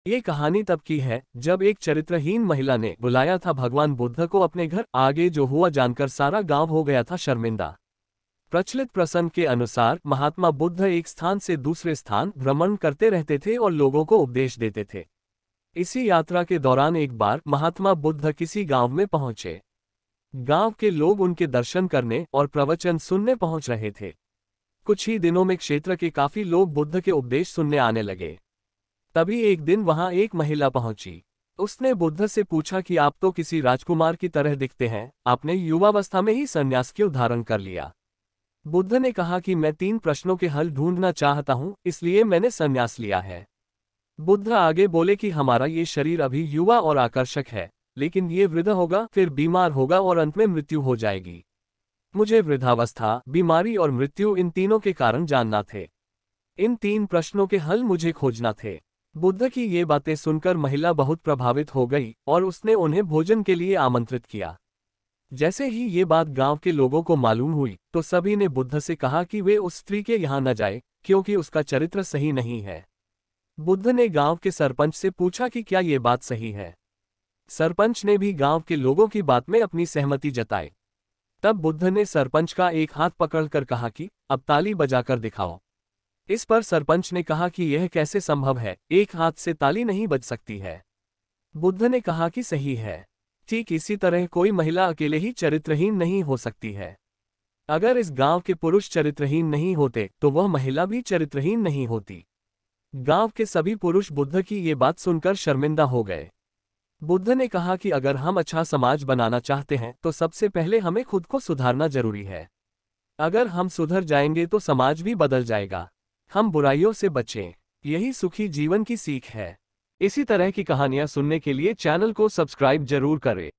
ये कहानी तब की है जब एक चरित्रहीन महिला ने बुलाया था भगवान बुद्ध को अपने घर। आगे जो हुआ जानकर सारा गांव हो गया था शर्मिंदा। प्रचलित प्रसंग के अनुसार महात्मा बुद्ध एक स्थान से दूसरे स्थान भ्रमण करते रहते थे और लोगों को उपदेश देते थे। इसी यात्रा के दौरान एक बार महात्मा बुद्ध किसी गांव में पहुंचे। गांव के लोग उनके दर्शन करने और प्रवचन सुनने पहुंच रहे थे। कुछ ही दिनों में क्षेत्र के काफी लोग बुद्ध के उपदेश सुनने आने लगे। तभी एक दिन वहां एक महिला पहुंची। उसने बुद्ध से पूछा कि आप तो किसी राजकुमार की तरह दिखते हैं, आपने युवावस्था में ही संन्यास क्यों धारण कर लिया। बुद्ध ने कहा कि मैं 3 प्रश्नों के हल ढूंढना चाहता हूं, इसलिए मैंने संन्यास लिया है। बुद्ध आगे बोले कि हमारा ये शरीर अभी युवा और आकर्षक है, लेकिन ये वृद्ध होगा, फिर बीमार होगा और अंत में मृत्यु हो जाएगी। मुझे वृद्धावस्था, बीमारी और मृत्यु इन तीनों के कारण जानना थे। इन 3 प्रश्नों के हल मुझे खोजना थे। बुद्ध की ये बातें सुनकर महिला बहुत प्रभावित हो गई और उसने उन्हें भोजन के लिए आमंत्रित किया। जैसे ही ये बात गांव के लोगों को मालूम हुई तो सभी ने बुद्ध से कहा कि वे उस स्त्री के यहाँ न जाए, क्योंकि उसका चरित्र सही नहीं है। बुद्ध ने गांव के सरपंच से पूछा कि क्या ये बात सही है। सरपंच ने भी गांव के लोगों की बात में अपनी सहमति जताई। तब बुद्ध ने सरपंच का एक हाथ पकड़कर कहा कि अब ताली बजाकर दिखाओ। इस पर सरपंच ने कहा कि यह कैसे संभव है, एक हाथ से ताली नहीं बज सकती है। बुद्ध ने कहा कि सही है। ठीक इसी तरह कोई महिला अकेले ही चरित्रहीन नहीं हो सकती है। अगर इस गांव के पुरुष चरित्रहीन नहीं होते तो वह महिला भी चरित्रहीन नहीं होती। गांव के सभी पुरुष बुद्ध की ये बात सुनकर शर्मिंदा हो गए। बुद्ध ने कहा कि अगर हम अच्छा समाज बनाना चाहते हैं तो सबसे पहले हमें खुद को सुधारना जरूरी है। अगर हम सुधर जाएंगे तो समाज भी बदल जाएगा। हम बुराइयों से बचें, यही सुखी जीवन की सीख है। इसी तरह की कहानियां सुनने के लिए चैनल को सब्सक्राइब जरूर करें।